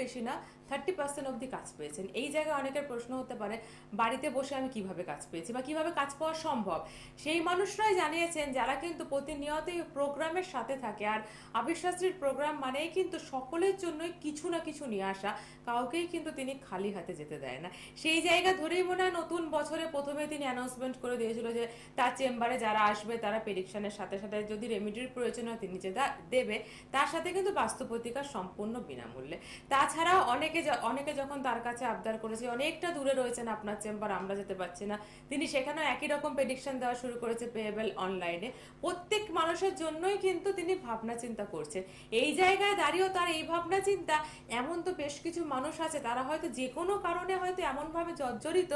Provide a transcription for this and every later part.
বেশি না 30% অবধি কাজ পেয়েছেন। এই জায়গায় অনেকের প্রশ্ন হতে পারে বাড়িতে বসে আমি কিভাবে কাজ পেয়েছি বা কিভাবে কাজ পাওয়া সম্ভব। সেই মানুষরাই জানিয়েছেন যারা কিন্তু প্রতিনিয়তই প্রোগ্রামের সাথে থাকে। আর আবির শাস্ত্রীর প্রোগ্রাম মানেই কিন্তু সকলের জন্যই কিছু না কিছু নিয়ে আসা, কাউকেই কিন্তু তিনি খালি হাতে যেতে দেয় না। সেই জায়গা ধরেই মনে হয় নতুন বছরে প্রথমে তিনি অ্যানাউন্সমেন্ট করে দিয়েছিল যে তার চেম্বারে যারা আসবে তারা প্রেডিকশনের সাথে সাথে যদি রেমিডির প্রয়োজন হয় তিনি যেটা দেবে, তার সাথে কিন্তু বাস্তু প্রতিকার সম্পূর্ণ বিনামূল্যে। তাছাড়াও অনেকে যখন তার কাছে আবদার করেছে অনেকটা দূরে রয়েছেন আপনার চেম্বার, আমরা যেতে পারছি না, তিনি সেখানেও একই রকম প্রেডিকশন দেওয়া শুরু করেছে পেয়েবল অনলাইনে। প্রত্যেক মানুষের জন্যই কিন্তু তিনি ভাবনা চিন্তা করছেন। এই জায়গায় দাঁড়িয়েও তার এই ভাবনা চিন্তা, এমন তো বেশ কিছু মানুষ আছে তারা হয়তো যে কোনো কারণে হয়তো এমনভাবে জর্জরিত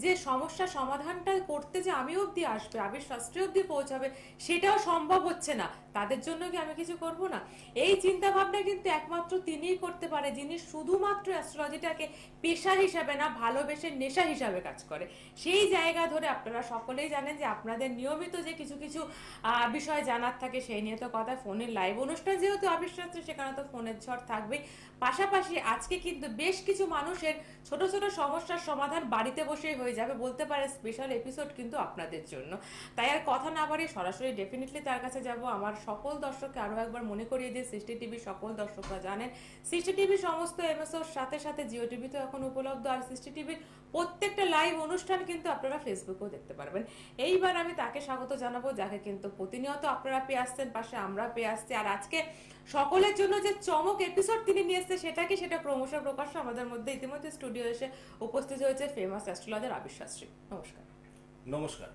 যে সমস্যা সমাধানটা করতে যে আমি অবধি আসবে, আবির শাস্ত্রী অবধি পৌঁছাবে, সেটাও সম্ভব হচ্ছে না। তাদের জন্য কি আমি কিছু করব না? এই চিন্তা ভাবনা কিন্তু একমাত্র তিনিই করতে পারে, যিনি শুধুমাত্র অ্যাস্ট্রোলজিটাকে পেশা হিসাবে না, ভালোবেসে নেশা হিসাবে কাজ করে। সেই জায়গা ধরে আপনারা সকলেই জানেন যে আপনাদের নিয়মিত যে কিছু কিছু বিষয় জানার থাকে সেই নিয়ে তো কথা। ফোনের লাইভ অনুষ্ঠান যেহেতু আবির শাস্ত্রী, সেখানে তো ফোনের ঝড় থাকবেই। পাশাপাশি আজকে কিন্তু বেশ কিছু মানুষের ছোট ছোট সমস্যার সমাধান বাড়িতে বসেই হয়ে যাবে, বলতে পারে স্পেশাল এপিসোড কিন্তু আপনাদের জন্য। তাই আর কথা না বাড়িয়ে সরাসরি ডেফিনেটলি তার কাছে যাব। আমার সকল দর্শককে আরও একবার মনে করিয়ে দিয়ে, সৃষ্টি টিভির সকল দর্শকরা জানেন সৃষ্টি টিভির সমস্ত এমএসওর সাথে সাথে জিও টিভিতে এখন উপলব্ধ। আর সৃষ্টি টিভির প্রত্যেকটা লাইভ অনুষ্ঠান কিন্তু আপনারা ফেসবুকেও দেখতে পারবেন। এইবার আমি তাকে স্বাগত জানাবো, যাকে কিন্তু প্রতিনিয়ত আপনারা পেয়ে আসছেন, পাশে আমরা পেয়ে আসছি। আর আজকে সকলের জন্য যে চমক এপিসোড তিনি নিয়ে এসছে সেটা ক্রমশ প্রকাশ্য আমাদের মধ্যে ইতিমধ্যে স্টুডিও এসে উপস্থিত হয়েছে ফেমাস অ্যাস্ট্রোলজার আবির শাস্ত্রী। নমস্কার। নমস্কার।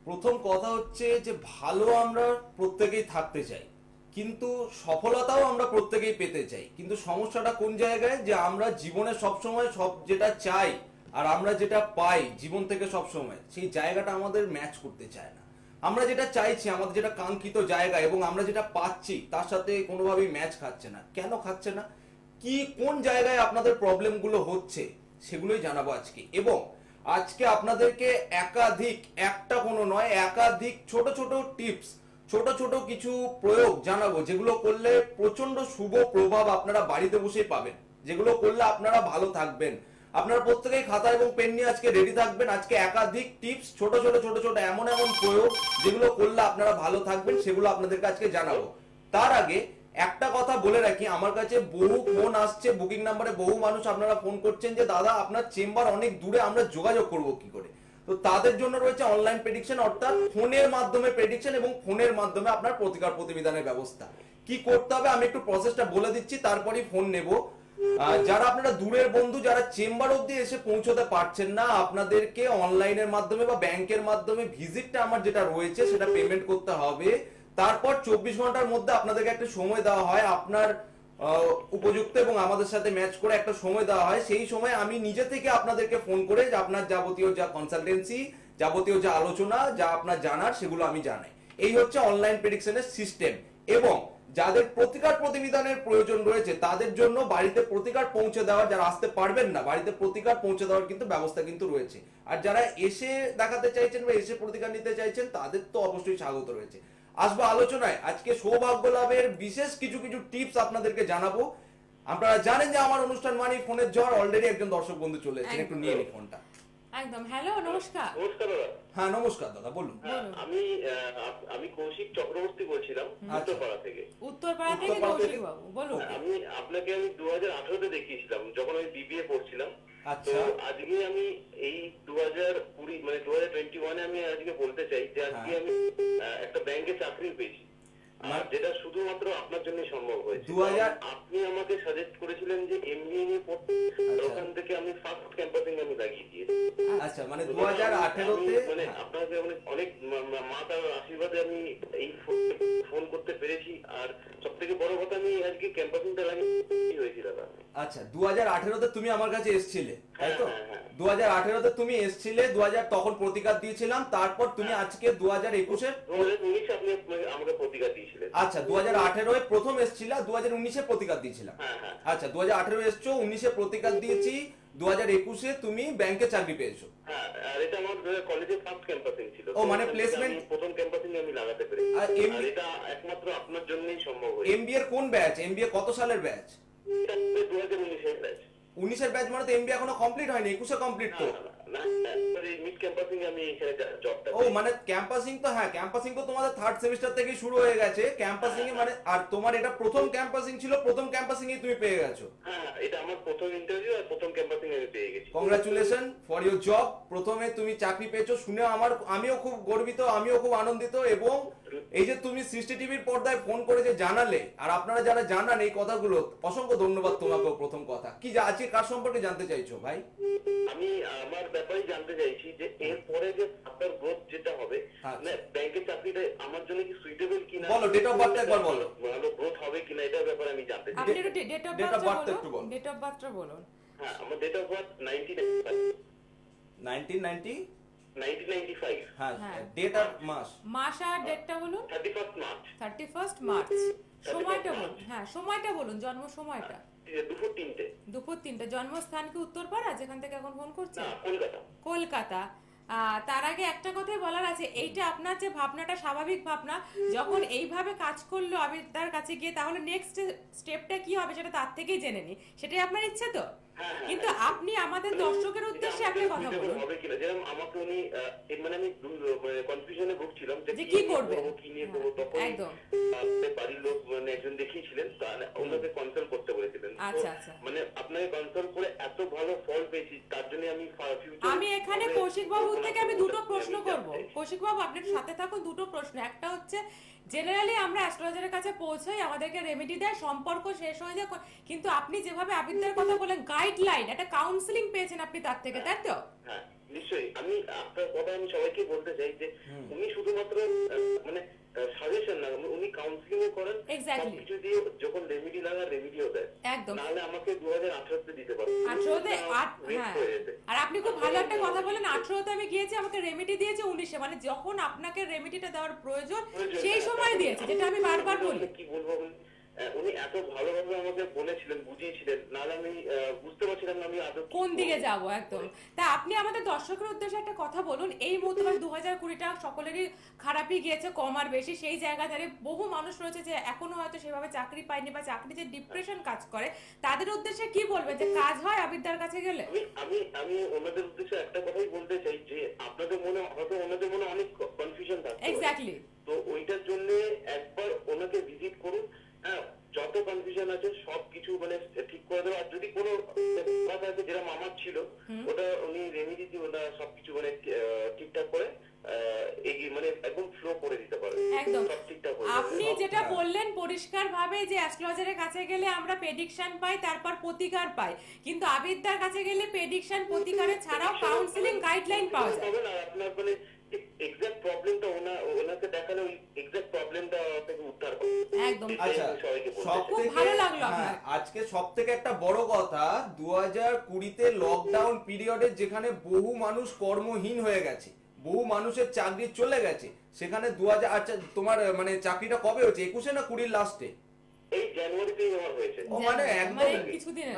প্রথম কথা হচ্ছে যে ভালো আমরা প্রত্যেকেই থাকতে চাই, কিন্তু সফলতাও আমরা প্রত্যেকেই পেতে চাই। কিন্তু সমস্যাটা কোন জায়গায়, যে আমরা জীবনে সবসময় সব যেটা চাই আর আমরা যেটা পাই জীবন থেকে সবসময়, সেই জায়গাটা আমাদের ম্যাচ করতে চায় না। আমরা যেটা চাইছি, আমাদের যেটা কাঙ্ক্ষিত জায়গা এবং আমরা যেটা পাচ্ছি তার সাথে কোনোভাবেই ম্যাচ খাচ্ছে না। কেন খাচ্ছে না, কি কোন জায়গায় আপনাদের প্রবলেমগুলো হচ্ছে সেগুলোই জানাবো আজকে। এবং আজকে আপনাদেরকে একাধিক, একটা কোনো নয়, একাধিক ছোট ছোট টিপস, ছোট ছোট কিছু প্রয়োগ জানাবো, যেগুলো করলে প্রচন্ড শুভ প্রভাব আপনারা বাড়িতে বসেই পাবেন, যেগুলো করলে আপনারা ভালো থাকবেন। আপনারা প্রত্যেকেই খাতা এবং পেন নিয়ে আজকে রেডি থাকবেন। আজকে একাধিক টিপস, ছোট ছোট ছোট ছোট এমন এমন প্রয়োগ যেগুলো করলে আপনারা ভালো থাকবেন, সেগুলো আপনাদেরকে আজকে জানাবো। তার আগে একটা কথা বলে রাখি, আমার কাছে বহু ফোন আসছে, বুকিং নাম্বারে বহু মানুষ আপনারা ফোন করছেন যে দাদা আপনার চেম্বার অনেক দূরে, আমরা যোগাযোগ করব কি করে। তো তাদের জন্য রয়েছে অনলাইন প্রেডিকশন, অর্থাৎ ফোনের মাধ্যমে প্রেডিকশন এবং ফোনের মাধ্যমে আপনার প্রতিকার প্রতিবিধানের ব্যবস্থা। কি করতে হবে আমি একটু প্রসেসটা বলে দিচ্ছি, তারপরই ফোন নেব। যারা আপনারা দূরের বন্ধু, যারা চেম্বার অবধি এসে পৌঁছতে পারছেন না, আপনাদেরকে অনলাইনের মাধ্যমে বা ব্যাংকের মাধ্যমে ভিজিটটা আমার যেটা রয়েছে সেটা পেমেন্ট করতে হবে। তারপর 24 ঘন্টার মধ্যে আপনাদেরকে একটা সময় দেওয়া হয়, আপনার উপযুক্ত এবং আমাদের সাথে ম্যাচ করে একটা সময় দেওয়া হয়। সেই সময় আমি নিজে থেকে আপনাদেরকে ফোন করে যে আপনার যাবতীয় যা কনসালটেন্সি, যাবতীয় যা আলোচনা, যা আপনার জানার, সেগুলো আমি জানাই। এই হচ্ছে অনলাইন প্রেডিকশনের সিস্টেম। এবং যাদের প্রতিকার প্রতিবিধানের প্রয়োজন রয়েছে তাদের জন্য বাড়িতে প্রতিকার পৌঁছে দেওয়ার, যারা আসতে পারবেন না বাড়িতে প্রতিকার পৌঁছে দেওয়ার কিন্তু ব্যবস্থা কিন্তু রয়েছে। আর যারা এসে দেখাতে চাইছেন বা এসে প্রতিকার নিতে চাইছেন তাদের তো অবশ্যই স্বাগত রয়েছে। আসবো আলোচনায়। আজকে সৌভাগ্য লাভের বিশেষ কিছু কিছু টিপস আপনাদেরকে জানাবো। আপনারা জানেন যে আমার অনুষ্ঠান মানে ফোনের জ্বর। অলরেডি একজন দর্শক বন্ধু চলে এসেছেন, একটু নিয়ে নিন ফোনটা। একদম। হ্যালো, নমস্কার। নমস্কার দাদা। হ্যাঁ নমস্কার দাদা, বলুন। আমি কৌশিক চক্রবর্তী বলছিলাম উত্তরপাড়া থেকে। উত্তরপাড়া থেকে কৌশিক বাবু বলুন। আমি আপনাকে 2018-তে দেখিয়েছিলাম যখন আমি বিবিএ পড়ছিলাম। তো আচ্ছা। আজকে আমি এই 2020 মানে 2021-এ আমি আজকে বলতে চাই যে আজকে আমি একটা ব্যাংকে চাকরি পেয়েছি, আর যেটা শুধুমাত্র আপনার জন্য সম্ভব হয়েছে। আপনি আমাকে সাজেস্ট করেছিলেন যে এমবিএ নিয়ে পড়তে, ওখান থেকে আমি ফার্স্ট ক্যাম্পাসিং আমি লাগিয়ে দিয়েছি। আচ্ছা, মানে 2018-তে মানে আপনাকে অনেক মাতার আশীর্বাদে আমি এই ফোন করতে পেরেছি। আর সবথেকে বড় কথা, আমি আজকে ক্যাম্পাসিংটা লাগিয়ে হয়েছি দাদা। আচ্ছা, 2018-তে তুমি আমার কাছে এসেছিলে, তাই তো? 2018-তে তুমি এসেছিলে, 2000 তখন প্রতিকার দিয়েছিলাম। তারপর তুমি আজকে 2021-এ 2019-এ আপনি আমাকে প্রতিকার দিয়েছিলেন। আচ্ছা, 2018-এ প্রথম এসেছিল, 2019-এ প্রতিকার দিয়েছিলাম। আচ্ছা, 2018 এসছো, 19-এ প্রতিকার দিয়েছি, 2021-এ তুমি ব্যাংকে চাকরি পেয়েছো। হ্যাঁ, আর এটা আমার কলেজের ফার্স্ট ক্যাম্পাসিং ছিল। ও মানে প্লেসমেন্ট, প্রথম ক্যাম্পাসিং আমি লাগাতে পেরেছি। আর এটা একমাত্র আপনার জন্যই সম্ভব হয়েছে। এমবিএ এর কোন ব্যাচ? এমবিএ কত সালের ব্যাচ? 2019-এর 19-এর ব্যাচ মানে তো এমবিএ এখনো কমপ্লিট হয়নি, 21-এ কমপ্লিট তো। মিড ক্যাম্পাসিং আমি এখানে জবটা ও মানে ক্যাম্পাসিং তো, হ্যাঁ ক্যাম্পাসিং তো তোমাদের থার্ড সেমিস্টার থেকেই শুরু হয়ে গেছে ক্যাম্পাসিং এ, মানে আর তোমার এটা প্রথম ক্যাম্পাসিং ছিল, প্রথম ক্যাম্পাসিং এ তুমি পেয়ে গেছো। হ্যাঁ, এটা আমার প্রথম ইন্টারভিউ আর প্রথম ক্যাম্পাসিং আমি পেয়ে গেছি। কংগ্রাচুলেশন ফর ইউর জব, প্রথমে তুমি চাকরি পেয়েছো শুনে আমিও খুব গর্বিত, আমিও খুব আনন্দিত। এবং এই যে তুমি সৃষ্টি টিভির পর্দায় ফোন করে যে জানালে, আর আপনারা যারা জানান এই কথাগুলো, অসংখ্য ধন্যবাদ তোমাকেও। প্রথম কথা কি, আজকে কার সম্পর্কে জানতে চাইছো ভাই? আমি আমার ব্যাপারে জানতে চাইছি যে এরপরে যে আপনার গ্রোথ যেটা হবে, মানে ব্যাংকের চাকরিটা আমার জন্য কি সুইটেবল কিনা, বলো ডেট অফ বার্থ একবার বলো, ভালো গ্রোথ হবে কিনা এটার ব্যাপারে আমি জানতে চাই। আপনি একটু ডেট অফ বার্থটা একটু বলো। বলুন, ডেট অফ বার্থটা বলুন। হ্যাঁ, আমার ডেট অফ বার্থ 1995। হ্যাঁ, হ্যাঁ। ডেট আর মাস আর ডেটটা বলুন। 31st March. 31st March. সময়টা বলুন, হ্যাঁ সময়টা বলুন, জন্ম সময়টা। দুপুর 3টে। দুপুর 3টে। জন্মস্থান কি উত্তরপাড়া, যেখান থেকে এখন ফোন করছেন? না, কলকাতা। কলকাতা। তার আগে একটা কথাই বলার আছে, এইটা আপনার যে ভাবনাটা স্বাভাবিক ভাবনা, যখন এইভাবে কাজ করলো আমি তার কাছে গিয়ে, তাহলে নেক্সট স্টেপটা কি হবে সেটা তার থেকেই জেনে নি, সেটাই আপনার ইচ্ছে তো। কিন্তু আপনি আমাদের দর্শকের উদ্দেশ্যে একটা কথা বলুন হবে কিনা, যেরকম আমাকে উনি মানে আমি কনফিউশনে ভুগছিলাম যে কি করবে, কি নিয়ে করবো, তখন একদম বাড়ির লোক মানে একজন দেখিয়েছিলেন, ওনাকে কনসাল্ট করতে বলেছিলেন। আচ্ছা আচ্ছা। মানে আপনাকে কনসাল্ট করে এত ভালো ফল পেয়েছি, তার জন্য আমি এখানে কৌশিক বাবুর থেকে আমি দুটো প্রশ্ন করব। কৌশিক বাবু আপনি একটু সাথে থাকুন। দুটো প্রশ্ন। একটা হচ্ছে, জেনারেলি আমরা অ্যাস্ট্রোলজারের কাছে পৌঁছাই, আমাদেরকে রেমেডি দেয়, সম্পর্ক শেষ হয়ে যায়, কিন্তু আপনি যেভাবে আবিদ্যার কথা বলেন, গাইডলাইন, একটা কাউন্সিলিং পেয়েছেন আপনি তার থেকে, তাই তো? হ্যাঁ নিশ্চয়ই। আমি আপনার কথা আমি সবাইকে বলতে চাই যে উনি শুধুমাত্র মানে সাজেশন না, উনি কাউন্সিলিং ও করেন, কিছু দিয়ে যখন রেমেডি লাগা রেমেডিও দেয়। একদম। নাহলে আমাকে 2018 দিতে পারে। 18তে। হ্যাঁ, আর আপনি খুব ভালো একটা কথা বলেন, 18তে আমি গিয়েছি, আমাকে রেমেডি দিয়েছে 19-এ, মানে যখন আপনাকে রেমেডিটা দেওয়ার প্রয়োজন সেই সময় দিয়েছে, যেটা আমি বারবার বলি। কি বলবো, উনি এত ভালোভাবে আমাকে বলেছিলেন, বুঝিয়েছিলেন, নাহলে আমি বুঝতে পারছিলাম না আমি আদৌ কোন দিকে যাব। একদম। তা আপনি আমাদের দর্শকের উদ্দেশ্যে একটা কথা বলুন। এই মুহূর্তে 2020টা সকলেরই খারাপই গিয়েছে, কম আর বেশি। সেই জায়গা দাঁড়িয়ে বহু মানুষ রয়েছে যে এখনো হয়তো সেভাবে চাকরি পায়নি, বা চাকরিতে ডিপ্রেশন কাজ করে, তাদের উদ্দেশ্যে কি বলবে যে কাজ হয় আবিদ্যার কাছে গেলে? আমি ওনাদের উদ্দেশ্যে একটা কথাই বলতে চাই যে আপনাদের মনে হয়তো ওনাদের মনে অনেক কনফিউশন থাকে। এক্স্যাক্টলি। তো ওইটার জন্য একবার ওনাকে ভিজিট করুন। হ্যাঁ, যত কনফিউশন আছে সবকিছু মানে ঠিক করে দেবো। আর যদি কোনো কথা আছে যেরকম আমার ছিল, ওটা উনি রেমেডি দিয়ে ওটা সবকিছু মানে ঠিকঠাক করে এগিয়ে মানে একদম ফ্লো করে দিতে পারে। একদম। সব ঠিকঠাক হয়ে আপনি যেটা বললেন পরিষ্কার ভাবে যে অ্যাস্ট্রোলজারের কাছে গেলে আমরা প্রেডিকশন পাই, তারপর প্রতিকার পাই, কিন্তু আবিদ্যার কাছে গেলে প্রেডিকশন প্রতিকারের ছাড়াও কাউন্সিলিং গাইডলাইন পাওয়া যায়। আপনার মানে এক্সাক্ট প্রবলেমটা ওনাকে দেখালে ওই এক্সাক্ট প্রবলেমটা থেকে উদ্ধার করে। একদম। আচ্ছা, খুব ভালো লাগলো আপনার। আজকে সবথেকে একটা বড় কথা, 2020-তে লকডাউন পিরিয়ডে যেখানে বহু মানুষ কর্মহীন হয়ে গেছে, বহু মানুষের চাকরি চলে গেছে, সেখানে 2000, আচ্ছা তোমার মানে চাকরিটা কবে হয়েছে, 21-এ না 20-র লাস্টে? এই জানুয়ারিতেই আমার হয়েছে। ও মানে একদম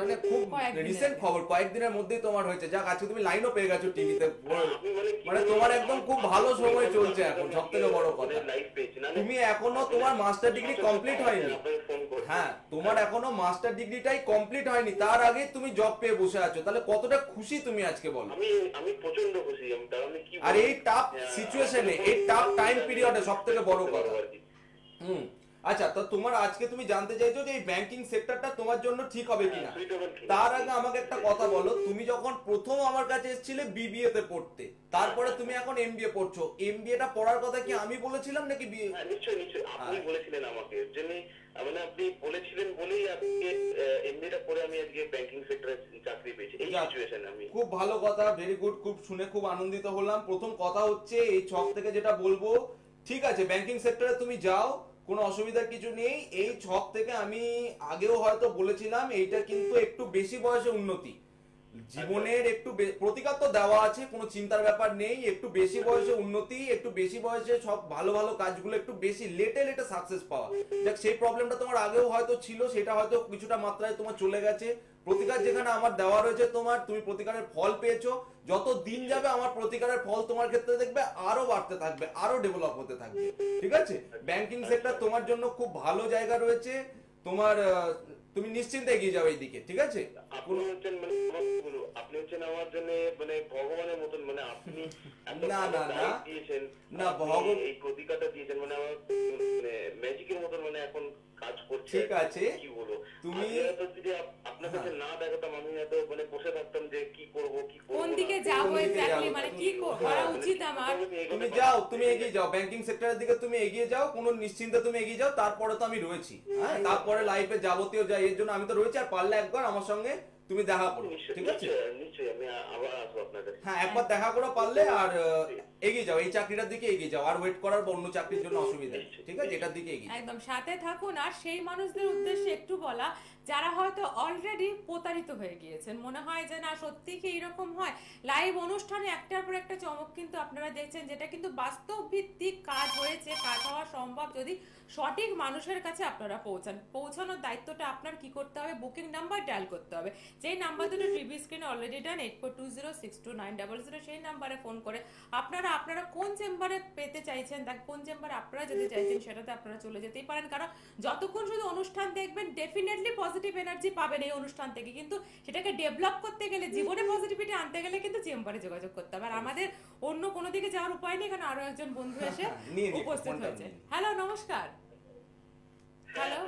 মানে খুব রিসেন্ট খবর, কয়েকদিনের মধ্যেই তোমার হয়েছে। যাক, আজকে তুমি লাইনও পেয়ে গেছো টিভিতে, মানে তোমার একদম খুব ভালো সময় চলছে এখন। সবথেকে বড় কথা, তুমি এখনো তোমার মাস্টার ডিগ্রি কমপ্লিট হয়নি। হ্যাঁ, তোমার এখনো মাস্টার ডিগ্রিটাই কমপ্লিট হয়নি, তার আগে তুমি জব পেয়ে বসে আছো। তাহলে কতটা খুশি তুমি আজকে বলো? আমি প্রচন্ড খুশি। আমি কি আর এই টাফ সিচুয়েশনে, এই টাফ টাইম পিরিয়ডে সবথেকে বড় কথা। আচ্ছা, তো তোমার আজকে তুমি জানতে চাইছো যে এই ব্যাংকিং সেক্টরটা তোমার জন্য ঠিক হবে কিনা। তার আগে আমাকে একটা কথা বলো, তুমি যখন প্রথম আমার কাছে এসেছিলে বিবিএ তে পড়তে, তারপরে তুমি এখন এমবিএ পড়ছো, এমবিএটা পড়ার কথা কি আমি বলেছিলাম নাকি? নিশ্চয়ই নিশ্চয়ই আপনি বলেছিলেন আমাকে, মানে আপনি বলেছিলেন বলেই আজকে এমবিএটা পড়ে আমি আজকে ব্যাংকিং সেক্টরে চাকরি পেয়েছি। এই সিচুয়েশনে আমি খুব ভালো কথা, ভেরি গুড, খুব শুনে খুব আনন্দিত হলাম। প্রথম কথা হচ্ছে, এই ছক থেকে যেটা বলবো, ঠিক আছে ব্যাংকিং সেক্টরে তুমি যাও, কোনো অসুবিধার কিছু নেই। এই ছক থেকে আমি আগেও হয়তো বলেছিলাম, এইটা কিন্তু একটু বেশি বয়সে উন্নতি, জীবনের একটু প্রতিকার তো দেওয়া আছে, কোনো চিন্তার ব্যাপার নেই। একটু বেশি বয়সে উন্নতি, একটু বেশি বয়সে সব ভালো ভালো কাজগুলো একটু বেশি লেটে সাকসেস পাওয়া। দেখ, সেই প্রবলেমটা তোমার আগেও হয়তো ছিল, সেটা হয়তো কিছুটা মাত্রায় তোমার চলে গেছে। প্রতিকার যেখানে আমার দেওয়া রয়েছে তোমার, তুমি প্রতিকারের ফল পেয়েছো। যত দিন যাবে আমার প্রতিকারের ফল তোমার ক্ষেত্রে দেখবে আরো বাড়তে থাকবে, আরো ডেভেলপ হতে থাকবে। ঠিক আছে, ব্যাংকিং সেক্টর তোমার জন্য খুব ভালো জায়গা রয়েছে। তোমার তুমি নিশ্চিন্তে এগিয়ে যাও এইদিকে, ঠিক আছে? আপনি হচ্ছেন মানে আপনি হচ্ছেন আমার জন্য মানে ভগবানের মতন, মানে আপনি না না না দিয়েছেন না, ভগবান এই প্রতিকাটা দিয়েছেন, মানে আমার মানে ম্যাজিকের মতন মানে এখন কাজ করছে। ঠিক আছে, কি বলবো, তুমি যদি আপনার কাছে না দেখাতাম আমি এত মানে বসে থাকতাম যে কি করব কি করব, কোন দিকে যাবো এক্স্যাক্টলি, মানে কি করা উচিত আমার। তুমি যাও, তুমি এগিয়ে যাও, ব্যাংকিং সেক্টরের দিকে তুমি এগিয়ে যাও, কোনো নিশ্চিন্তে তুমি এগিয়ে যাও, তারপরে তো আমি রয়েছি। হ্যাঁ, তারপরে লাইফে যাবতীয় যাই এর জন্য আমি তো রয়েছি, আর পারলে একবার আমার সঙ্গে তুমি দেখা করো, ঠিক আছে? নিশ্চয়ই আমি আবার আসবো আপনার কাছে। হ্যাঁ, একবার দেখা করো পারলে, আর এগিয়ে যাও, এই চাকরিটার দিকে এগিয়ে যাও, আর ওয়েট করার বা অন্য চাকরির জন্য অসুবিধা নেই, ঠিক আছে? এটার দিকে এগিয়ে যাও। একদম সাথে থাকুন। আর সেই মানুষদের উদ্দেশ্যে একটু বলা যারা হয়তো অলরেডি প্রতারিত হয়ে গিয়েছেন, মনে হয় যে না সত্যি কি এরকম হয়। লাইভ অনুষ্ঠানে একটার পর একটা চমক কিন্তু আপনারা দেখছেন, যেটা কিন্তু বাস্তব ভিত্তিক কাজ হয়েছে, কাজ হওয়া সম্ভব যদি সঠিক মানুষের কাছে আপনারা পৌঁছানোর দায়িত্বটা আপনার কি করতে হবে, বুকিং নাম্বার ডায়াল করতে হবে। যেই নাম্বার দুটো টিভি স্ক্রিনে অলরেডি ডান 8420629000, সেই নাম্বারে ফোন করে আপনারা কোন চেম্বারে পেতে চাইছেন, কোন চেম্বারে আপনারা যেতে চাইছেন সেটাতে আপনারা চলে যেতেই পারেন। কারণ যতক্ষণ শুধু অনুষ্ঠান দেখবেন ডেফিনেটলি পজিটিভ এনার্জি পাবেন এই অনুষ্ঠান থেকে, কিন্তু সেটাকে ডেভেলপ করতে গেলে, জীবনে পজিটিভিটি আনতে গেলে কিন্তু চেম্বারে যোগাযোগ করতে হবে। আর আমাদের অন্য কোনো দিকে যাওয়ার উপায় নেই, কারণ আরো একজন বন্ধু এসে উপস্থিত হয়েছে। হ্যালো, নমস্কার। হ্যালো,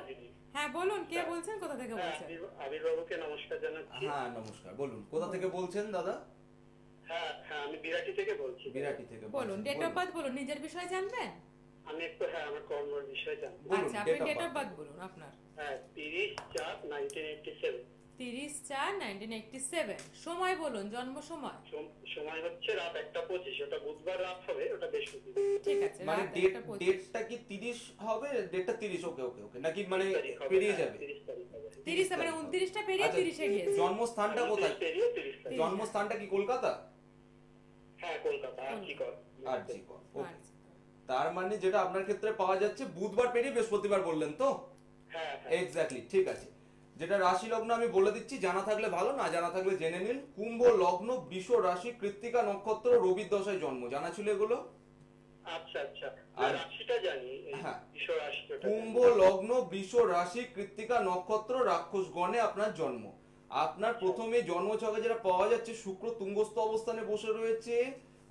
হ্যাঁ বলুন, কে বলছেন, কোথা থেকে বলছেন? আবির বাবুকে নমস্কার জানাচ্ছি। হ্যাঁ নমস্কার, বলুন কোথা থেকে বলছেন দাদা? হ্যাঁ হ্যাঁ, আমি বিরাটি থেকে বলছি। বিরাটি থেকে বলুন, ডেট অফ বার্থ বলুন, নিজের বিষয় জানবেন? আমি একটু আমার কর্মের বিষয় জানবো। আচ্ছা, আপনি ডেট অফ বার্থ বলুন আপনার। হ্যাঁ, 30/4/1987। 30/4/1987। সময় বলুন, জন্ম সময়। সময় হচ্ছে রাত 1:25, ওটা বুধবার রাত হবে, ওটা বৃহস্পতিবার। ঠিক আছে, মানে রাত 1:25। ডেটটা কি 30 হবে? ডেটটা 30, ওকে ওকে ওকে, নাকি মানে পেরিয়ে যাবে? 30 তারিখ হবে। 30 মানে 29টা পেরিয়ে 30-এ গিয়েছে। জন্মস্থানটা কোথায়? পেরিয়ে 30 তারিখ। জন্মস্থানটা কি কলকাতা? হ্যাঁ, কলকাতা। আর কি কর? ওকে। আচ্ছা। তার মানে যেটা আপনার ক্ষেত্রে পাওয়া যাচ্ছে বুধবার পেরিয়ে বৃহস্পতিবার বললেন তো? হ্যাঁ হ্যাঁ, এক্স্যাক্টলি, ঠিক আছে। যেটা রাশি লগ্ন আমি বলে দিচ্ছি, জানা থাকলে ভালো, না জানা থাকলে জেনে নিন। কুম্ভ লগ্ন, বৃষ রাশি, কৃত্তিকা নক্ষত্র, রবির দশায় জন্ম। জানা ছিল এগুলো? আচ্ছা আচ্ছা, আর রাশিটা জানি, হ্যাঁ, ঈশ্বর রাশিটা। কুম্ভ লগ্ন, বৃষ রাশি, কৃত্তিকা নক্ষত্র, রাক্ষস গণে আপনার জন্ম। আপনার প্রথমে জন্মছকে যেটা পাওয়া যাচ্ছে, শুক্র তুঙ্গস্থ অবস্থানে বসে রয়েছে।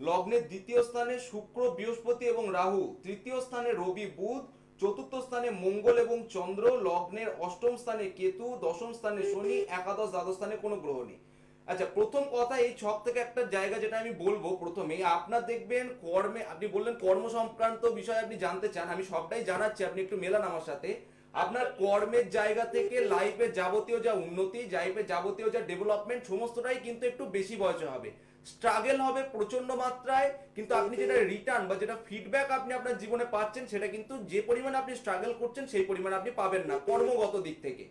লগ্নের দ্বিতীয় স্থানে শুক্র, বৃহস্পতি এবং রাহু, তৃতীয় স্থানে রবি, বুধ, চতুর্থ স্থানে মঙ্গল এবং চন্দ্র, লগ্নের অষ্টম স্থানে কেতু, দশম স্থানে শনি, একাদশ দ্বাদশ স্থানে কোনো গ্রহ নেই। আচ্ছা, প্রথম কথা, এই ছক থেকে একটা জায়গা যেটা আমি বলবো প্রথমে, আপনার দেখবেন কর্মে, আপনি বললেন কর্ম সংক্রান্ত বিষয় আপনি জানতে চান, আমি সবটাই জানাচ্ছি, আপনি একটু মেলান আমার সাথে। আপনার কর্মের জায়গা থেকে লাইফে যাবতীয় যা উন্নতি, লাইফে যাবতীয় যা ডেভেলপমেন্ট, সমস্তটাই কিন্তু একটু বেশি বয়সে হবে। স্ট্রাগল হবে প্রচন্ড মাত্রায়, কিন্তু আপনি যেটা রিটার্ন বা যেটা ফিডব্যাক আপনি আপনার জীবনে পাচ্ছেন, সেটা কিন্তু যে পরিমাণে আপনি স্ট্রাগল করছেন সেই পরিমাণে আপনি পাবেন না কর্মগত দিক থেকে।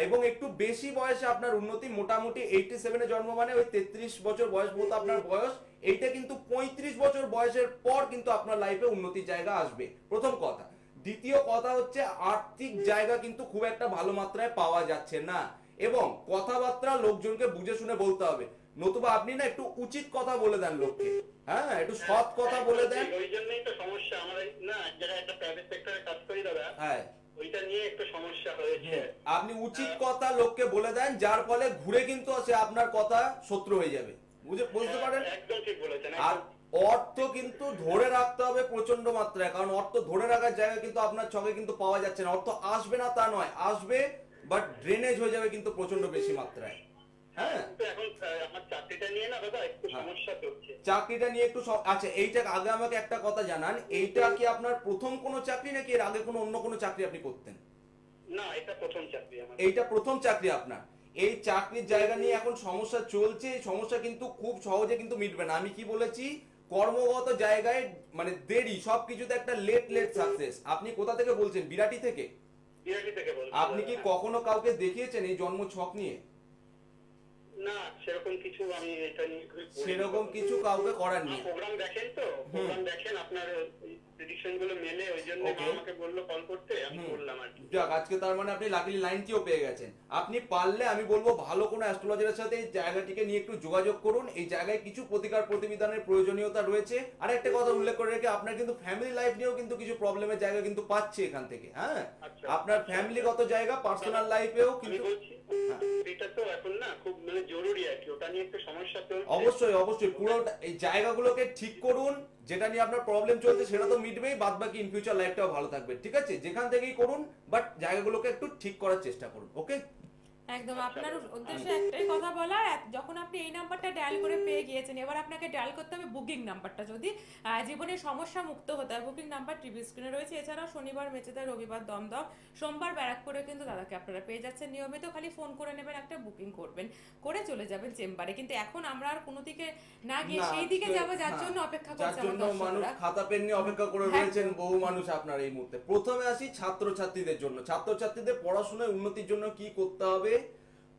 এবং একটু বেশি বয়সে আপনার উন্নতি, মোটামুটি 87-এ জন্ম মানে ওই 33 বছর বয়স মতো আপনার বয়স, এইটা কিন্তু 35 বছর বয়সের পর কিন্তু আপনার লাইফে উন্নতির জায়গা আসবে, প্রথম কথা। দ্বিতীয় কথা হচ্ছে, আর্থিক জায়গা কিন্তু খুব একটা ভালো মাত্রায় পাওয়া যাচ্ছে না, এবং কথাবার্তা লোকজনকে বুঝে শুনে বলতে হবে, নতুবা আপনি না একটু উচিত কথা বলে দেন লোককে, হ্যাঁ একটু সৎ কথা বলে দেন। ওই জন্যই তো সমস্যা আমাদের, না যারা একটা প্রাইভেট সেক্টরে কাজ করি দাদা, হ্যাঁ ওইটা নিয়ে একটু সমস্যা হয়েছে। আপনি উচিত কথা লোককে বলে দেন, যার ফলে ঘুরে কিন্তু সে আপনার কথা শত্রু হয়ে যাবে, বুঝতে পারেন? একদম ঠিক বলেছেন। আর অর্থ কিন্তু ধরে রাখতে হবে প্রচন্ড মাত্রায়, কারণ অর্থ ধরে রাখার জায়গা কিন্তু আপনার ছকে কিন্তু পাওয়া যাচ্ছে না। অর্থ আসবে না তা নয়, আসবে, বাট ড্রেনেজ হয়ে যাবে কিন্তু প্রচন্ড বেশি মাত্রায়। হ্যাঁ, এখন আমার চাকরিটা নিয়ে না দাদা একটু সমস্যা চলছে। চাকরিটা নিয়ে একটু আচ্ছা, এইটা আগে আমাকে একটা কথা জানান, এইটা কি আপনার প্রথম কোনো চাকরি, নাকি এর আগে কোনো অন্য কোনো চাকরি আপনি করতেন? না, এটা প্রথম চাকরি আমার। এইটা প্রথম চাকরি আপনার। এই চাকরির জায়গা নিয়ে এখন সমস্যা চলছে, এই সমস্যা কিন্তু খুব সহজে কিন্তু মিটবে না। আমি কি বলেছি, কর্মগত জায়গায় মানে দেরি, সবকিছুতে একটা লেট সাকসেস। আপনি কোথা থেকে বলছেন? বিরাটি থেকে? বিরাটি থেকে বলছি। আপনি কি কখনো কাউকে দেখিয়েছেন এই জন্ম ছক নিয়ে? না সেরকম কিছু আমি এটা নিয়ে সেরকম কিছু কাউকে করার নেই। প্রোগ্রাম দেখেন তো, প্রোগ্রাম দেখেন, আপনার প্রেডিকশন গুলো মেলে, ওই জন্য মা আমাকে বললো কল করতে, আমি বললাম আর কি। যাক, আজকে তার মানে আপনি লাকিলি লাইনটিও পেয়ে গেছেন। আপনি পারলে আমি বলবো ভালো কোনো অ্যাস্ট্রোলজারের সাথে এই জায়গাটিকে নিয়ে একটু যোগাযোগ করুন। এই জায়গায় কিছু প্রতিকার প্রতিবিধানের প্রয়োজনীয়তা রয়েছে। আর একটা কথা উল্লেখ করে রেখে, আপনার কিন্তু ফ্যামিলি লাইফ নিয়েও কিন্তু কিছু প্রবলেমের জায়গা কিন্তু পাচ্ছে এখান থেকে। হ্যাঁ, আপনার ফ্যামিলিগত জায়গা, পার্সোনাল লাইফেও কিন্তু এটা তো এখন না খুব মানে জরুরি আর কি, ওটা নিয়ে একটু সমস্যা তো। অবশ্যই অবশ্যই পুরো এই জায়গাগুলোকে ঠিক করুন। যেটা নিয়ে আপনার প্রবলেম চলছে সেটা তো মিটবেই, বাদ বাকি ইন ফিউচার লাইফটাও ভালো থাকবে। ঠিক আছে, যেখান থেকেই করুন, বাট জায়গাগুলোকে একটু ঠিক করার চেষ্টা করুন। ওকে, একদম আপনার উদ্দেশ্যে একটাই কথা বলা, যখন আপনি এই নাম্বারটা ডায়াল করে পেয়ে গিয়েছেন, এবার আপনাকে ডায়াল করতে হবে বুকিং নাম্বারটা। যদি জীবনে সমস্যা মুক্ত হতে হয়, বুকিং নাম্বার টিভি স্ক্রিনে রয়েছে। এছাড়াও শনিবার মেচেদা, রবিবার দমদম, সোমবার ব্যারাকপুরে কিন্তু দাদাকে আপনারা পেয়ে যাচ্ছেন নিয়মিত। খালি ফোন করে নেবেন, একটা বুকিং করবেন, করে চলে যাবেন চেম্বারে। কিন্তু এখন আমরা আর কোনো দিকে না গিয়ে সেই দিকে যাবো, যার জন্য অপেক্ষা করছে যার জন্য মানুষ খাতা পেন নিয়ে অপেক্ষা করে রয়েছেন বহু মানুষ আপনার এই মুহূর্তে। প্রথমে আসি ছাত্রছাত্রীদের জন্য। ছাত্রছাত্রীদের পড়াশোনায় উন্নতির জন্য কি করতে হবে?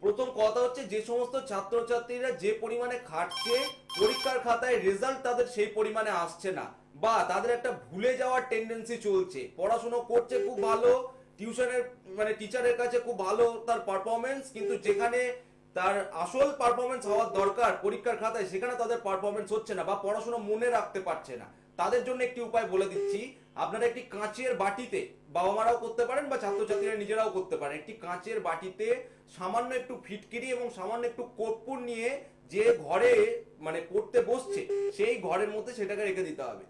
প্রথম কথা হচ্ছে, যে সমস্ত ছাত্রছাত্রীরা যে পরিমাণে খাটছে, পরীক্ষার খাতায় রেজাল্ট তাদের সেই পরিমাণে আসছে না, বা তাদের একটা ভুলে যাওয়ার টেন্ডেন্সি চলছে, পড়াশোনা করছে খুব ভালো, টিউশনের মানে টিচারের কাছে খুব ভালো তার পারফরমেন্স, কিন্তু যেখানে তার আসল পারফরমেন্স হওয়ার দরকার পরীক্ষার খাতায়, সেখানে তাদের পারফরমেন্স হচ্ছে না, বা পড়াশোনা মনে রাখতে পারছে না। তাদের জন্য একটি উপায় বলে দিচ্ছি। আপনারা একটি কাঁচের বাটিতে, বাবা মারাও করতে পারেন বা ছাত্রছাত্রীরা নিজেরাও করতে পারেন, একটি কাঁচের বাটিতে সামান্য একটু ফিটকিরি এবং সামান্য একটু কর্পূর নিয়ে, যে ঘরে মানে পড়তে বসছে সেই ঘরের মধ্যে সেটাকে রেখে দিতে হবে।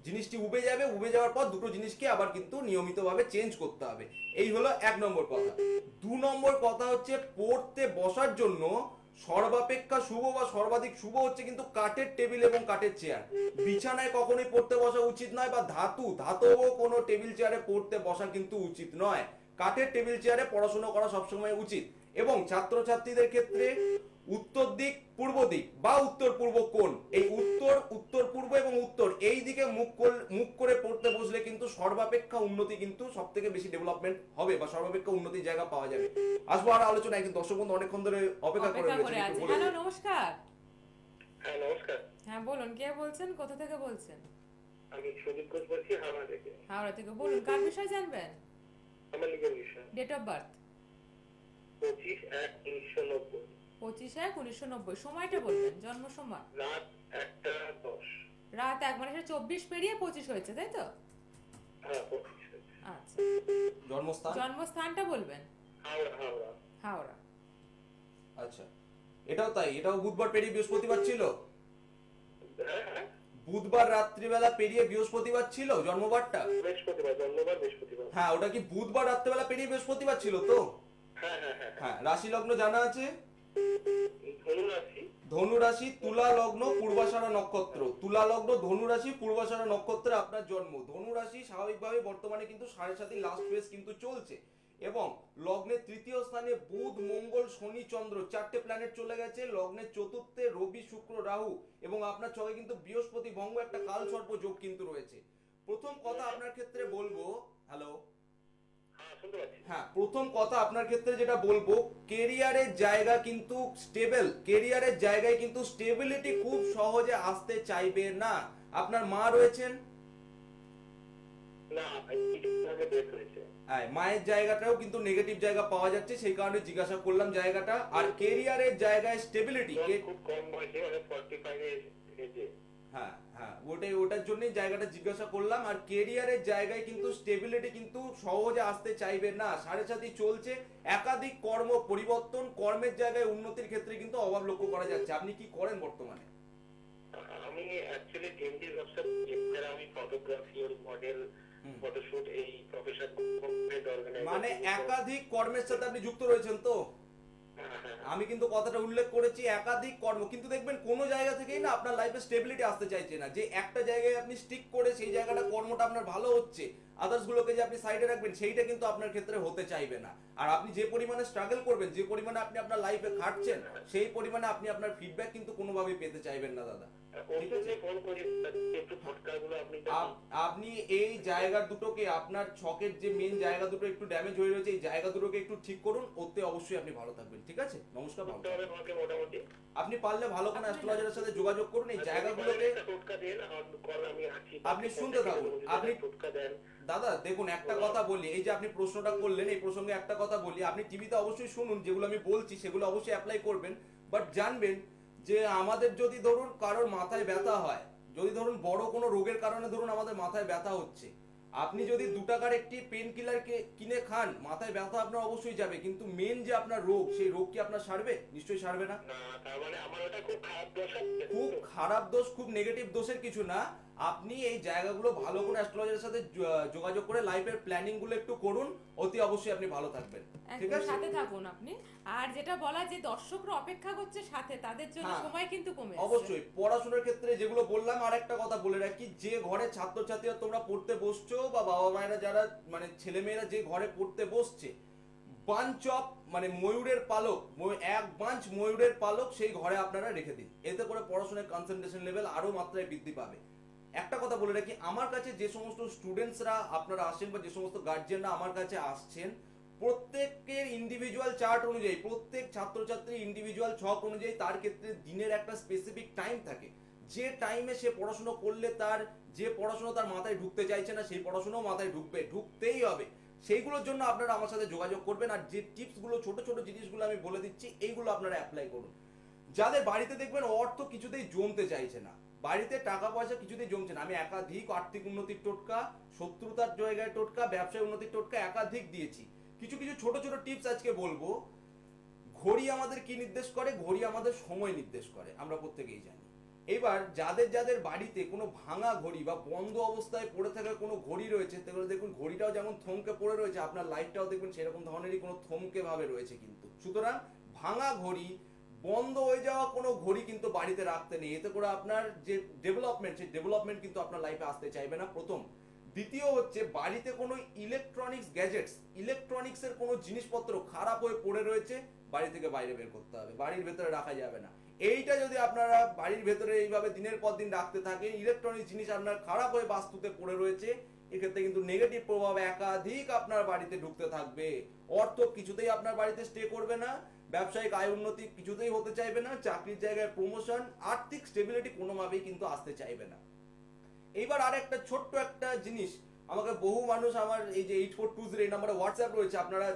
জিনিসটি উবে যাবে, উবে যাওয়ার পর দুটো জিনিসকে আবার কিন্তু নিয়মিতভাবে চেঞ্জ করতে হবে। এই হলো 1 নম্বর কথা। 2 নম্বর কথা হচ্ছে, পড়তে বসার জন্য সর্বাপেক্ষা শুভ বা সর্বাধিক শুভ হচ্ছে কিন্তু কাঠের টেবিল এবং কাঠের চেয়ার। বিছানায় কখনোই পড়তে বসা উচিত নয়, বা ধাতব কোনো টেবিল চেয়ারে পড়তে বসা কিন্তু উচিত নয়। কাঠের টেবিল চেয়ারে পড়াশোনা করা সবসময় উচিত। এবং ছাত্রছাত্রীদের ক্ষেত্রে উত্তর দিক, পূর্ব দিক বা উত্তর পূর্ব কোণ, এই উত্তর পূর্ব এবং উত্তর এই দিকে মুখ করে পড়তে বসলে কিন্তু সর্বাপেক্ষা উন্নতি কিন্তু সব থেকে বেশি ডেভেলপমেন্ট হবে, বা সর্বাপেক্ষা উন্নতির জায়গা পাওয়া যাবে। আসবো আর আলোচনা। একজন দর্শক বন্ধু অনেকক্ষণ ধরে অপেক্ষা করে রয়েছে। হ্যালো, নমস্কার। হ্যাঁ নমস্কার। হ্যাঁ বলুন, কে বলছেন, কোথা থেকে বলছেন? আমি সুদীপ ঘোষ বলছি, হাওড়া থেকে। হাওড়া থেকে। বলুন, কার বিষয় জানবেন? আমার লিগের বিষয়। Date of birth? 25/1/1990। 25/1/1990। সময়টা বলবেন, জন্ম সময়? রাত 1:10। রাত 1, মানে 24 পেরিয়ে 25 হয়েছে, তাই তো? হ্যাঁ 25। আচ্ছা, জন্মস্থানটা বলবেন? হাওড়া। হাওড়া। আচ্ছা, এটাও তাই, এটাও বুধবার পেরিয়ে বৃহস্পতিবার ছিল। হ্যাঁ, বুধবার রাত্রিবেলা পেরিয়ে বৃহস্পতিবার ছিল জন্মবারটা। বৃহস্পতিবার। হ্যাঁ, ওটা কি বুধবার রাত্রিবেলা পেরিয়ে বৃহস্পতিবার ছিল তো? হ্যাঁ। রাশি লগ্ন জানা আছে? ধনুরাশি। ধনুরাশি, তুলা লগ্ন, পূর্বাষাঢ়া নক্ষত্র। তুলা লগ্ন, ধনুরাশি, পূর্বাষাঢ়া নক্ষত্রে আপনার জন্ম। ধনুরাশি স্বাভাবিকভাবে বর্তমানে কিন্তু 7.5 লাস্ট ফেজ কিন্তু চলছে, এবং লগ্নের তৃতীয় স্থানে বুধ, মঙ্গল, শনি, চন্দ্র 4টে প্ল্যানেট চলে গেছে। লগ্নের চতুর্থে রবি, শুক্র, রাহু, এবং আপনার ছকে কিন্তু বৃহস্পতি ভঙ্গ একটা কাল সর্প যোগ কিন্তু রয়েছে। প্রথম কথা আপনার ক্ষেত্রে বলবো, হ্যালো, হ্যাঁ, প্রথম কথা আপনার ক্ষেত্রে যেটা বলবো, কেরিয়ারের জায়গা কিন্তু স্টেবল, কেরিয়ারের জায়গায় কিন্তু স্টেবিলিটি খুব সহজে আসতে চাইবে না। আপনার মা রয়েছেন? না, ডেথ হয়েছে। মায়ের জায়গাটাও কিন্তু নেগেটিভ জায়গা পাওয়া যাচ্ছে, সেই কারণে জিজ্ঞাসা করলাম জায়গাটা। আর কেরিয়ারের জায়গায় স্টেবিলিটি খুব কম বয়সে, মানে 45 এজে। হ্যাঁ, ওটার জন্যই জায়গাটা জিজ্ঞাসা করলাম। আর কেরিয়ারের জায়গায় কিন্তু স্টেবিলিটি কিন্তু সহজে আসতে চাইবে না। 7.5 চলছে, একাধিক কর্ম পরিবর্তন, কর্মের জায়গায় উন্নতির ক্ষেত্রে কিন্তু অভাব লক্ষ্য করা যাচ্ছে। আপনি কি করেন বর্তমানে? আমি অ্যাকচুয়ালি টিএমটি ব্যবসা, আমি ফটোগ্রাফি, মডেল, ফটোশুট, এই প্রফেশন মানে একাধিক কর্মের সাথে আপনি যুক্ত রয়েছেন তো? আমি কিন্তু কথাটা উল্লেখ করেছি, একাধিক কর্ম। কিন্তু দেখবেন কোন জায়গা থেকেই না আপনার লাইফে স্টেবিলিটি আসতে চাইছে না, যে একটা জায়গায় আপনি স্টিক করে সেই জায়গাটা কর্মটা আপনার ভালো হচ্ছে, আদার্স গুলোকে যে আপনি সাইডে রাখবেন সেইটা কিন্তু আপনার ক্ষেত্রে হতে চাইবে না। আর আপনি যে পরিমাণে স্ট্রাগল করবেন, যে পরিমাণে আপনি আপনার লাইফে খাটছেন, সেই পরিমাণে আপনি আপনার ফিডব্যাক কিন্তু কোনোভাবেই পেতে চাইবেন না দাদা। আপনি এই জায়গা দুটোকে, আপনার ছকের যে মেন জায়গা দুটো একটু ড্যামেজ হয়ে রয়েছে, এই জায়গা দুটোকে একটু ঠিক করুন, ওতে অবশ্যই আপনি ভালো থাকবেন। ঠিক আছে, নমস্কার। আপনি পারলে ভালো কোনো অ্যাস্ট্রোলজারের সাথে যোগাযোগ করুন। এই জায়গাগুলোকে আপনি শুনতে থাকুন। আপনি দাদা দেখুন, একটা কথা বলি, এই যে আপনি প্রশ্নটা করলেন, এই প্রসঙ্গে একটা কথা বলি, আপনি টিভিতে অবশ্যই শুনুন, যেগুলো আমি বলছি সেগুলো অবশ্যই অ্যাপ্লাই করবেন। বাট জানবেন যে আমাদের যদি ধরুন কারোর মাথায় ব্যথা হয়, যদি ধরুন বড় কোনো রোগের কারণে ধরুন আমাদের মাথায় ব্যথা হচ্ছে, আপনি যদি 2 টাকার একটি পেন কিলারকে কিনে খান, মাথায় ব্যথা আপনার অবশ্যই যাবে, কিন্তু মেন যে আপনার রোগ, সেই রোগ কি আপনার সারবে? নিশ্চয়ই সারবে না। খুব খারাপ দোষ, খুব নেগেটিভ দোষের কিছু না। আপনি এই জায়গাগুলো ভালো করে অ্যাস্ট্রোলজারের সাথে যোগাযোগ করে লাইফের প্ল্যানিং গুলো একটু করুন, অতি অবশ্যই আপনি ভালো থাকবেন। ঠিক আছে, সাথে থাকুন আপনি। আর যেটা বলা যে দর্শকরা অপেক্ষা করছে সাথে, তাদের জন্য সময় কিন্তু কমে আসছে। অবশ্যই পড়াশোনার ক্ষেত্রে যেগুলো বললাম, আর একটা কথা বলে রাখি, যে ঘরে ছাত্রছাত্রীরা তোমরা পড়তে বসছো, বা বাবা মায়েরা যারা মানে ছেলেমেয়েরা যে ঘরে পড়তে বসছে, বাঞ্চ অফ মানে ময়ূরের পালক, এক বাঞ্চ ময়ূরের পালক সেই ঘরে আপনারা রেখে দিন। এতে করে পড়াশোনার কনসেন্ট্রেশন লেভেল আরো মাত্রায় বৃদ্ধি পাবে। একটা কথা বলে রাখি, আমার কাছে যে সমস্ত স্টুডেন্টসরা আপনারা আসেন, বা যে সমস্ত গার্জিয়ানরা আমার কাছে আসছেন, প্রত্যেকের ইন্ডিভিজুয়াল চার্ট অনুযায়ী, প্রত্যেক ছাত্রছাত্রী ইন্ডিভিজুয়াল ছক অনুযায়ী তার ক্ষেত্রে দিনের একটা স্পেসিফিক টাইম থাকে, যে টাইমে সে পড়াশোনা করলে তার যে পড়াশোনা তার মাথায় ঢুকতে চাইছে না, সেই পড়াশোনাও মাথায় ঢুকতেই হবে। সেইগুলোর জন্য আপনারা আমার সাথে যোগাযোগ করবেন। আর যে টিপসগুলো, ছোট ছোট জিনিসগুলো আমি বলে দিচ্ছি, এইগুলো আপনারা অ্যাপ্লাই করুন। যাদের বাড়িতে দেখবেন অর্থ কিছুতেই জমতে চাইছে না, বাড়িতে টাকা পয়সা কিছুতেই জমছে না, আমি একাধিক আর্থিক উন্নতির টোটকা, শত্রুতার জায়গায় টোটকা, ব্যবসায় উন্নতির টোটকা একাধিক দিয়েছি। কিছু কিছু ছোট ছোট টিপস আজকে বলবো। ঘড়ি আমাদের কি নির্দেশ করে? ঘড়ি আমাদের সময় নির্দেশ করে, আমরা প্রত্যেকেই জানি। এবার যাদের যাদের বাড়িতে কোনো ভাঙা ঘড়ি বা বন্ধ অবস্থায় পড়ে থাকা কোনো ঘড়ি রয়েছে, তাহলে দেখুন ঘড়িটাও যেমন থমকে পড়ে রয়েছে, আপনার লাইফটাও দেখবেন সেরকম ধরনেরই কোনো থমকে ভাবে রয়েছে। কিন্তু সুতরাং ভাঙা ঘড়ি, বন্ধ হয়ে যাওয়া কোনো ঘড়ি কিন্তু বাড়িতে রাখতে নেই। এতে করে আপনার যে ডেভেলপমেন্ট, সেই ডেভেলপমেন্ট কিন্তু আপনার লাইফে আসতে চাইবে না, প্রথম। দ্বিতীয় হচ্ছে, বাড়িতে কোনো ইলেকট্রনিক্স গ্যাজেটস, ইলেকট্রনিক্সের কোনো জিনিসপত্র খারাপ হয়ে পড়ে রয়েছে, বাড়ি থেকে বাইরে বের করতে হবে, বাড়ির ভেতরে রাখা যাবে না। এইটা যদি আপনারা বাড়ির ভেতরে এইভাবে দিনের পর দিন রাখতে থাকেন, ইলেকট্রনিক্স জিনিস আপনার খারাপ হয়ে বাস্তুতে পড়ে রয়েছে, এক্ষেত্রে কিন্তু নেগেটিভ প্রভাব একাধিক আপনার বাড়িতে ঢুকতে থাকবে। অর্থ কিছুতেই আপনার বাড়িতে স্টে করবে না, ব্যবসায়িক আয় উন্নতি কিছুতেই হতে চাইবে না, চাকরির জায়গায় প্রমোশন, আর্থিক স্টেবিলিটি কোনোভাবেই কিন্তু আসতে চাইবে না। এইবার আর একটা ছোট্ট একটা জিনিস, আমাকে বহু মানুষ আমার এই যে 8420 এই নাম্বারে হোয়াটসঅ্যাপ রয়েছে, আপনারা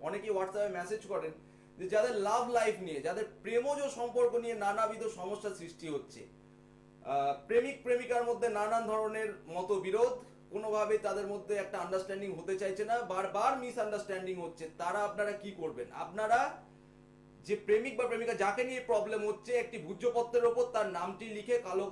অনেকেই হোয়াটসঅ্যাপে মেসেজ করেন যে যাদের লাভ লাইফ নিয়ে, যাদের প্রেমজ সম্পর্ক নিয়ে নানাবিধ সমস্যা সৃষ্টি হচ্ছে, প্রেমিক প্রেমিকার মধ্যে নানান ধরনের মতবিরোধ, কোনোভাবে তাদের মধ্যে একটা আন্ডারস্ট্যান্ডিং হতে চাইছে না, বারবার মিসআন্ডারস্ট্যান্ডিং হচ্ছে, তারা আপনারা কি করবেন? আপনারা যে প্রেমিক বা প্রেমিকা যাকে নিয়ে প্রবলেম হচ্ছে, একটি ভূর্জপত্রের ওপর তার নামটি লিখে, কালো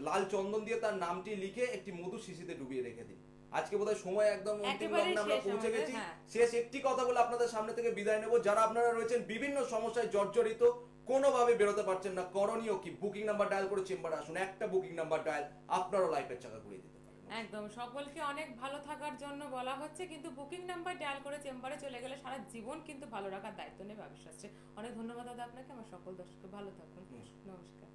লাল চন্দন দিয়ে তার নামটি লিখে একটি মধু শিশিতে ডুবিয়ে রেখে দিন। আজকে বোধহয় সময় একদম অন্তিম লগ্নে আমরা পৌঁছে গেছি। শেষ একটি কথা বলে আপনাদের সামনে থেকে বিদায় নেব। যারা আপনারা রয়েছেন বিভিন্ন সমস্যায় জর্জরিত, কোনোভাবে বেরোতে পারছেন না, করণীয় কি? বুকিং নাম্বার ডায়াল করে চেম্বারে আসুন। একটা বুকিং নাম্বার ডায়াল আপনারও লাইফের চাকা ঘুরিয়ে দিতে পারে। একদম সকলকে অনেক ভালো থাকার জন্য বলা হচ্ছে, কিন্তু বুকিং নাম্বার ডায়াল করে চেম্বারে চলে গেলে সারা জীবন কিন্তু ভালো রাখার দায়িত্ব নেবে আবিশ্বাসে। অনেক ধন্যবাদ দাদা আপনাকে, আমার সকল দর্শককে। ভালো থাকুন, নমস্কার।